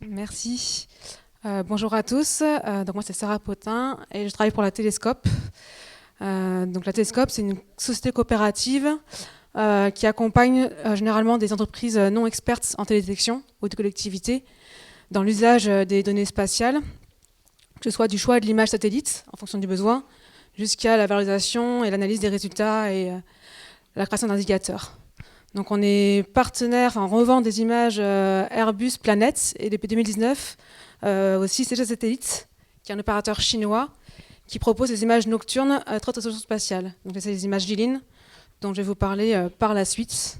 Merci. Bonjour à tous. Donc moi, c'est Sarah Potin et je travaille pour la Télescope. Donc la Télescope, c'est une société coopérative qui accompagne généralement des entreprises non expertes en télédétection ou de collectivités dans l'usage des données spatiales, que ce soit du choix de l'image satellite en fonction du besoin, jusqu'à la valorisation et l'analyse des résultats et la création d'indicateurs. Donc on est partenaire, on revend des images Airbus Planète et depuis 2019 aussi CG Satellite, qui est un opérateur chinois qui propose des images nocturnes à très haute résolution spatiale. Donc c'est les images Jilin dont je vais vous parler par la suite.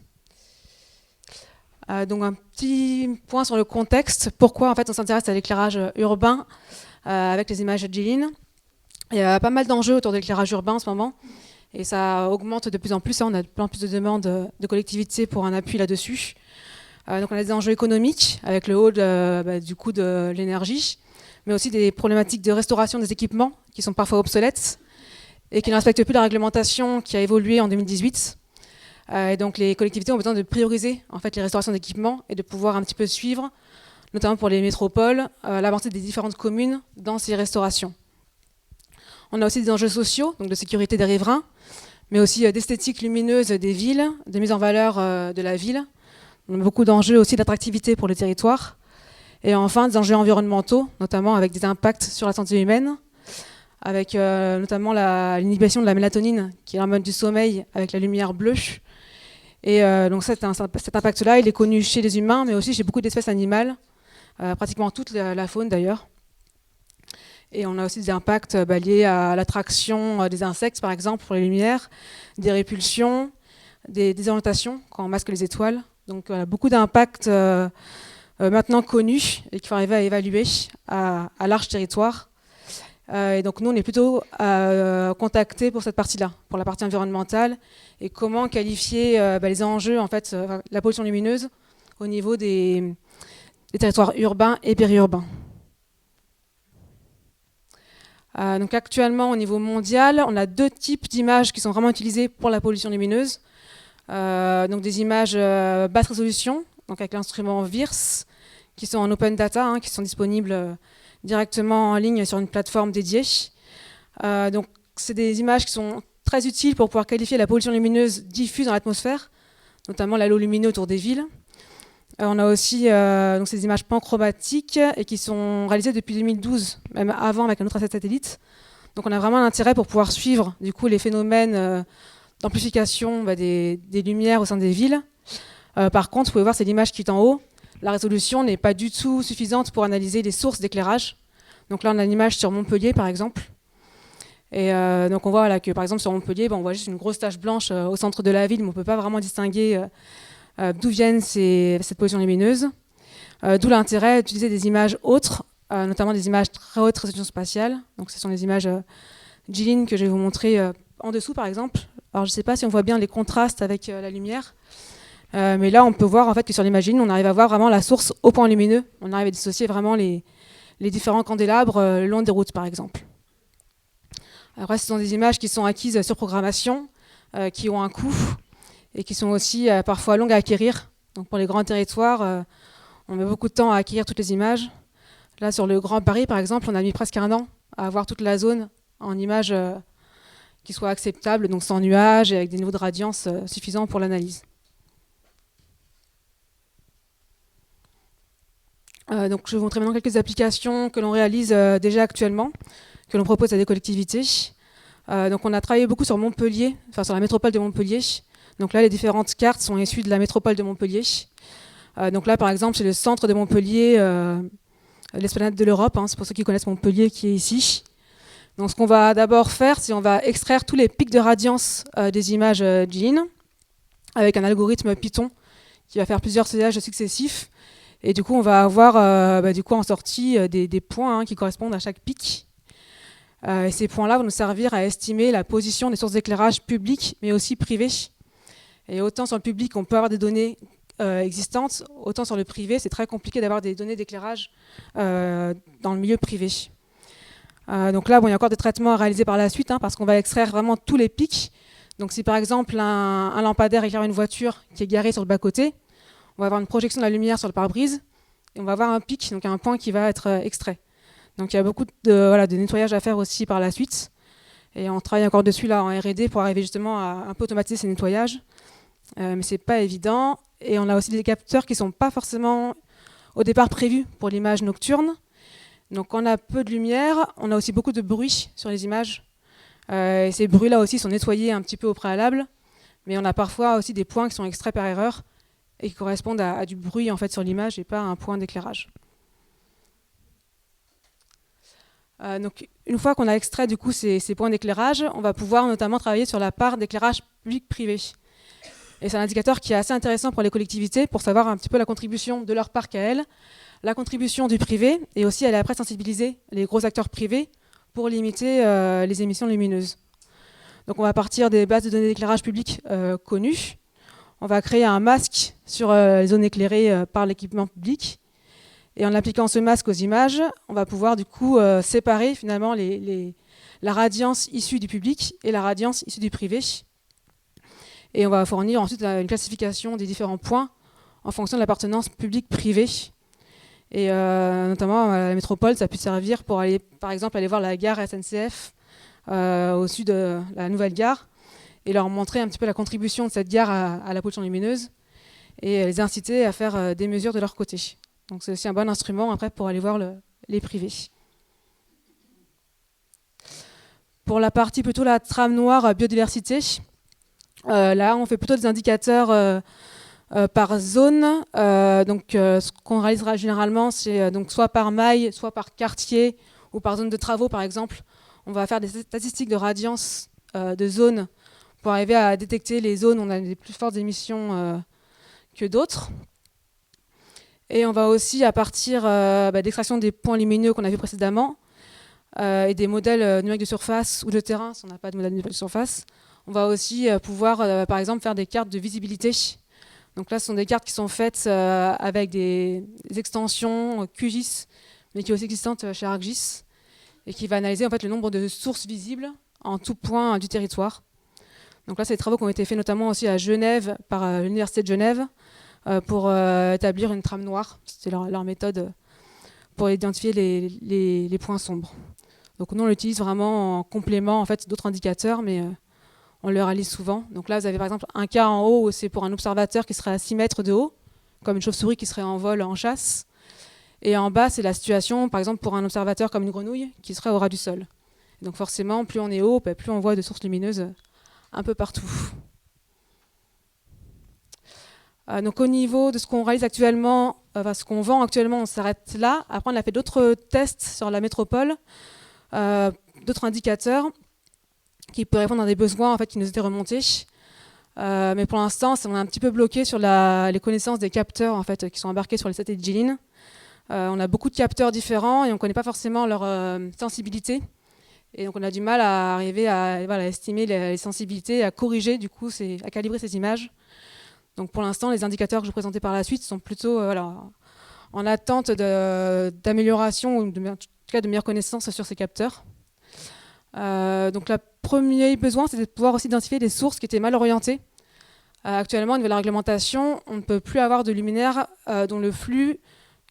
Donc un petit point sur le contexte, pourquoi en fait on s'intéresse à l'éclairage urbain avec les images Jilin. Il y a pas mal d'enjeux autour de l'éclairage urbain en ce moment. Et ça augmente de plus en plus. On a de plus en plus de demandes de collectivités pour un appui là-dessus. Donc on a des enjeux économiques avec le haut du coût de l'énergie, mais aussi des problématiques de restauration des équipements qui sont parfois obsolètes et qui ne respectent plus la réglementation qui a évolué en 2018. Et donc les collectivités ont besoin de prioriser en fait, les restaurations d'équipements et de pouvoir un petit peu suivre, notamment pour les métropoles, l'avancée des différentes communes dans ces restaurations. On a aussi des enjeux sociaux, donc de sécurité des riverains, mais aussi d'esthétique lumineuse des villes, de mise en valeur de la ville. On a beaucoup d'enjeux aussi d'attractivité pour le territoire. Et enfin, des enjeux environnementaux, notamment avec des impacts sur la santé humaine, avec notamment l'inhibition de la mélatonine, qui est l'hormone du sommeil, avec la lumière bleue. Et donc cet impact-là, il est connu chez les humains, mais aussi chez beaucoup d'espèces animales, pratiquement toute la faune d'ailleurs. Et on a aussi des impacts liés à l'attraction des insectes, par exemple, pour les lumières, des répulsions, des désorientations quand on masque les étoiles. Donc beaucoup d'impacts maintenant connus et qu'il faut arriver à évaluer à large territoire. Et donc nous, on est plutôt contactés pour cette partie-là, pour la partie environnementale, et comment qualifier les enjeux, en fait, la pollution lumineuse au niveau des territoires urbains et périurbains. Donc actuellement, au niveau mondial, on a deux types d'images qui sont vraiment utilisées pour la pollution lumineuse. Donc des images basse résolution, donc avec l'instrument VIRS, qui sont en open data, qui sont disponibles directement en ligne sur une plateforme dédiée. Donc c'est des images qui sont très utiles pour pouvoir qualifier la pollution lumineuse diffuse dans l'atmosphère, notamment l'halo lumineux autour des villes. On a aussi donc ces images panchromatiques et qui sont réalisées depuis 2012, même avant avec un autre satellite. Donc on a vraiment l'intérêt pour pouvoir suivre du coup, les phénomènes d'amplification des lumières au sein des villes. Par contre, vous pouvez voir, c'est l'image qui est en haut. La résolution n'est pas du tout suffisante pour analyser les sources d'éclairage. Donc là, on a une image sur Montpellier, par exemple. Et donc on voit là, que, par exemple, sur Montpellier, on voit juste une grosse tache blanche au centre de la ville, mais on ne peut pas vraiment distinguer d'où viennent cette pollution lumineuse. D'où l'intérêt d'utiliser des images autres, notamment des images très haute résolution spatiale. Donc ce sont des images Jilin que je vais vous montrer en dessous, par exemple. Alors je ne sais pas si on voit bien les contrastes avec la lumière, mais là on peut voir en fait que sur l'image Jilin, on arrive à voir vraiment la source au point lumineux. On arrive à dissocier vraiment les différents candélabres le long des routes, par exemple. Après, ce sont des images qui sont acquises sur programmation, qui ont un coût, et qui sont aussi parfois longues à acquérir. Donc pour les grands territoires, on met beaucoup de temps à acquérir toutes les images. Là, sur le Grand Paris, par exemple, on a mis presque un an à avoir toute la zone en images qui soient acceptables, donc sans nuages et avec des niveaux de radiance suffisants pour l'analyse. Donc je vais vous montrer maintenant quelques applications que l'on réalise déjà actuellement, que l'on propose à des collectivités. Donc on a travaillé beaucoup sur Montpellier, enfin sur la métropole de Montpellier. Donc là, les différentes cartes sont issues de la métropole de Montpellier. Donc là, par exemple, c'est le centre de Montpellier, l'esplanade de l'Europe. C'est pour ceux qui connaissent Montpellier qui est ici. Donc ce qu'on va d'abord faire, c'est qu'on va extraire tous les pics de radiance des images Jilin avec un algorithme Python qui va faire plusieurs sondages successifs. Et du coup, on va avoir en sortie des points qui correspondent à chaque pic. Et ces points-là vont nous servir à estimer la position des sources d'éclairage publiques, mais aussi privées. Et autant sur le public, on peut avoir des données existantes, autant sur le privé, c'est très compliqué d'avoir des données d'éclairage dans le milieu privé. Donc là, il y a encore des traitements à réaliser par la suite, parce qu'on va extraire vraiment tous les pics. Donc si par exemple un lampadaire éclaire une voiture qui est garée sur le bas-côté, on va avoir une projection de la lumière sur le pare-brise, et on va avoir un pic, donc un point qui va être extrait. Donc il y a beaucoup de nettoyage à faire aussi par la suite. Et on travaille encore dessus là en R&D pour arriver justement à un peu automatiser ces nettoyages. Mais c'est pas évident. Et on a aussi des capteurs qui sont pas forcément au départ prévus pour l'image nocturne. Donc quand on a peu de lumière, on a aussi beaucoup de bruit sur les images. Et ces bruits-là aussi sont nettoyés un petit peu au préalable. Mais on a parfois aussi des points qui sont extraits par erreur et qui correspondent à du bruit en fait sur l'image et pas à un point d'éclairage. Donc, une fois qu'on a extrait du coup ces points d'éclairage, on va pouvoir notamment travailler sur la part d'éclairage public-privé. Et c'est un indicateur qui est assez intéressant pour les collectivités pour savoir un petit peu la contribution de leur parc à elles, la contribution du privé, et aussi aller après sensibiliser les gros acteurs privés pour limiter les émissions lumineuses. Donc on va partir des bases de données d'éclairage public connues. On va créer un masque sur les zones éclairées par l'équipement public. Et en appliquant ce masque aux images, on va pouvoir du coup séparer finalement la radiance issue du public et la radiance issue du privé. Et on va fournir ensuite une classification des différents points en fonction de l'appartenance publique-privée. Et notamment à la métropole, ça a pu servir pour aller, par exemple, aller voir la gare SNCF au sud de la nouvelle gare et leur montrer un petit peu la contribution de cette gare à la pollution lumineuse et les inciter à faire des mesures de leur côté. Donc c'est aussi un bon instrument après pour aller voir les privés. Pour la partie plutôt la trame noire biodiversité, là on fait plutôt des indicateurs par zone. Ce qu'on réalisera généralement, c'est donc soit par maille, soit par quartier ou par zone de travaux par exemple. On va faire des statistiques de radiance de zones pour arriver à détecter les zones où on a des plus fortes émissions que d'autres. Et on va aussi, à partir d'extraction des points lumineux qu'on a vu précédemment et des modèles numériques de surface ou de terrain, si on n'a pas de modèle numérique de surface, on va aussi pouvoir, par exemple, faire des cartes de visibilité. Donc là, ce sont des cartes qui sont faites avec des extensions QGIS, mais qui sont aussi existantes chez ArcGIS, et qui va analyser en fait, le nombre de sources visibles en tout point du territoire. Donc là, c'est des travaux qui ont été faits notamment aussi à Genève, par l'Université de Genève, pour établir une trame noire. C'est leur méthode pour identifier les points sombres. Donc nous, on l'utilise vraiment en complément en fait, d'autres indicateurs, mais on le réalise souvent. Donc là, vous avez par exemple un cas en haut où c'est pour un observateur qui serait à 6 mètres de haut, comme une chauve-souris qui serait en vol en chasse. Et en bas, c'est la situation, par exemple, pour un observateur comme une grenouille qui serait au ras du sol. Et donc forcément, plus on est haut, plus on voit de sources lumineuses un peu partout. Donc au niveau de ce qu'on réalise actuellement, ce qu'on vend actuellement, on s'arrête là. Après, on a fait d'autres tests sur la métropole, d'autres indicateurs qui peuvent répondre à des besoins en fait, qui nous étaient remontés. Mais pour l'instant, on est un petit peu bloqué sur les connaissances des capteurs en fait, qui sont embarqués sur les satellites Jilin. On a beaucoup de capteurs différents et on ne connaît pas forcément leur sensibilité. Et donc on a du mal à arriver à estimer les sensibilités, à corriger, du coup, à calibrer ces images. Donc pour l'instant, les indicateurs que je vais présenter par la suite sont plutôt en attente d'amélioration ou en tout cas de meilleures connaissances sur ces capteurs. Donc le premier besoin, c'était de pouvoir aussi identifier des sources qui étaient mal orientées. Actuellement, au niveau de la réglementation, on ne peut plus avoir de luminaire dont le flux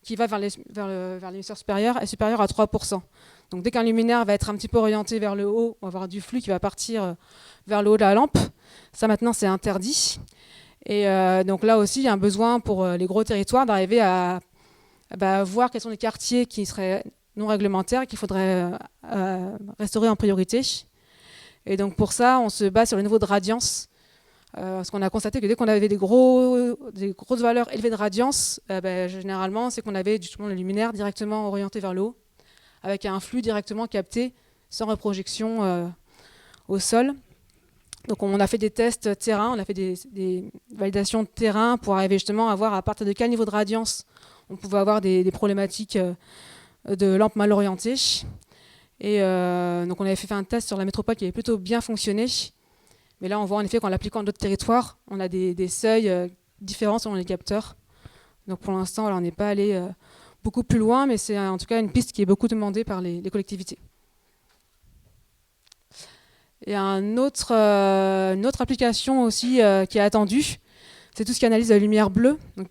qui va vers l'émetteur supérieur est supérieur à 3%. Donc dès qu'un luminaire va être un petit peu orienté vers le haut, on va avoir du flux qui va partir vers le haut de la lampe. Ça maintenant, c'est interdit. Et donc là aussi, il y a un besoin pour les gros territoires d'arriver à voir quels sont les quartiers qui seraient non réglementaires et qu'il faudrait restaurer en priorité. Et donc pour ça, on se base sur le niveau de radiance. Parce qu'on a constaté que dès qu'on avait des grosses valeurs élevées de radiance, généralement, c'est qu'on avait justement le luminaire directement orienté vers le haut, avec un flux directement capté sans reprojection au sol. Donc on a fait des tests terrain, on a fait des validations de terrain pour arriver justement à voir à partir de quel niveau de radiance on pouvait avoir des problématiques de lampes mal orientées. Et donc on avait fait un test sur la métropole qui avait plutôt bien fonctionné. Mais là on voit en effet qu'en l'appliquant à d'autres territoires, on a des seuils différents selon les capteurs. Donc pour l'instant, on n'est pas allé beaucoup plus loin, mais c'est en tout cas une piste qui est beaucoup demandée par les collectivités. Et une autre application aussi qui est attendue, c'est tout ce qui analyse la lumière bleue, donc,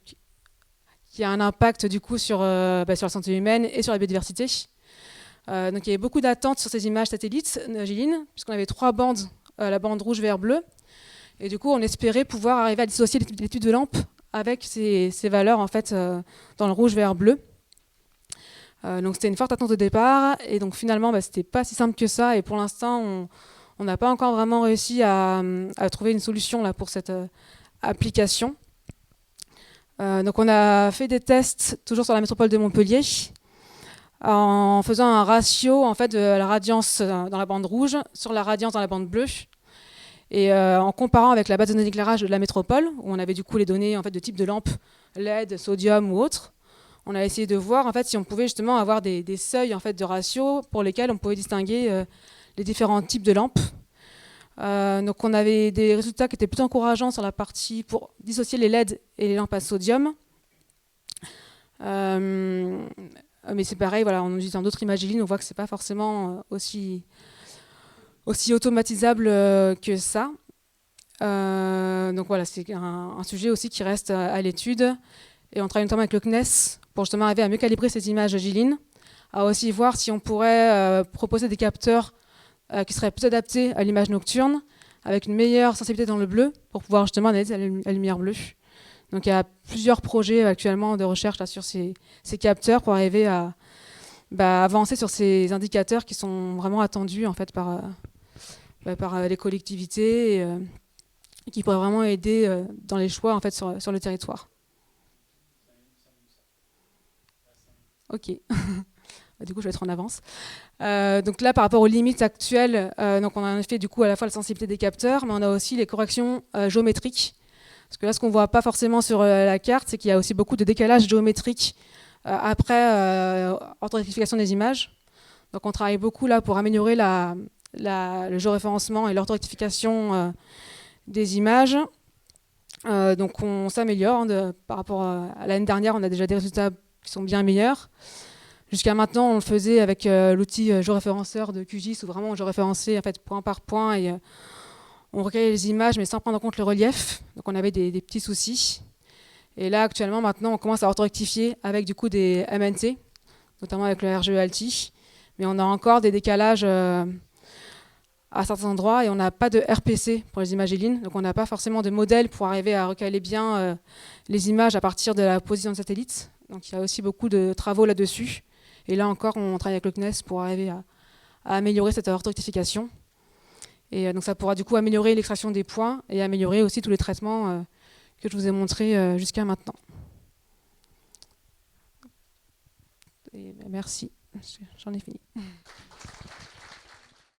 qui a un impact du coup sur la santé humaine et sur la biodiversité. Donc il y avait beaucoup d'attentes sur ces images satellites J-LIN, puisqu'on avait 3 bandes, la bande rouge, vert, bleu. Et du coup, on espérait pouvoir arriver à dissocier l'étude de lampe avec ces valeurs en fait, dans le rouge, vert, bleu. Donc c'était une forte attente au départ. Et donc finalement, c'était pas si simple que ça. Et pour l'instant, on n'a pas encore vraiment réussi à trouver une solution là, pour cette application. Donc on a fait des tests toujours sur la métropole de Montpellier en faisant un ratio en fait, de la radiance dans la bande rouge sur la radiance dans la bande bleue. Et en comparant avec la base de données d'éclairage de la métropole, où on avait du coup les données en fait, de type de lampe LED, sodium ou autre, on a essayé de voir en fait, si on pouvait justement avoir des seuils en fait, de ratio pour lesquels on pouvait distinguer les différents types de lampes. Donc on avait des résultats qui étaient plutôt encourageants sur la partie pour dissocier les LED et les lampes à sodium. Mais c'est pareil, voilà, en utilisant d'autres images J-LIN, on voit que c'est pas forcément aussi automatisable que ça. Donc voilà, c'est un sujet aussi qui reste à l'étude. Et on travaille notamment avec le CNES pour justement arriver à mieux calibrer ces images J-LIN, à aussi voir si on pourrait proposer des capteurs qui seraient plus adaptés à l'image nocturne, avec une meilleure sensibilité dans le bleu, pour pouvoir justement analyser la lumière bleue. Donc il y a plusieurs projets actuellement de recherche là, sur ces capteurs pour arriver à avancer sur ces indicateurs qui sont vraiment attendus en fait, par les collectivités et qui pourraient vraiment aider dans les choix en fait, sur le territoire. Ok. Du coup, je vais être en avance. Donc là, par rapport aux limites actuelles, donc on a en effet du coup à la fois la sensibilité des capteurs, mais on a aussi les corrections géométriques. Parce que là, ce qu'on ne voit pas forcément sur la carte, c'est qu'il y a aussi beaucoup de décalage géométrique après orthographification des images. Donc on travaille beaucoup là pour améliorer le géoréférencement et l'orthographification des images. Donc on s'améliore par rapport à l'année dernière, on a déjà des résultats qui sont bien meilleurs. Jusqu'à maintenant, on le faisait avec l'outil géoréférenceur de QGIS, où vraiment on géoréférençait en fait, point par point et on recueillait les images, mais sans prendre en compte le relief. Donc on avait des petits soucis. Et là, actuellement, maintenant, on commence à orthorectifier avec du coup des MNT, notamment avec le RGE-ALTI. Mais on a encore des décalages à certains endroits et on n'a pas de RPC pour les images J-LIN. Donc on n'a pas forcément de modèle pour arriver à recaler bien les images à partir de la position de satellite. Donc il y a aussi beaucoup de travaux là-dessus. Et là encore, on travaille avec le CNES pour arriver à améliorer cette orthorectification. Et donc ça pourra du coup améliorer l'extraction des points et améliorer aussi tous les traitements que je vous ai montrés jusqu'à maintenant. Et merci, j'en ai fini.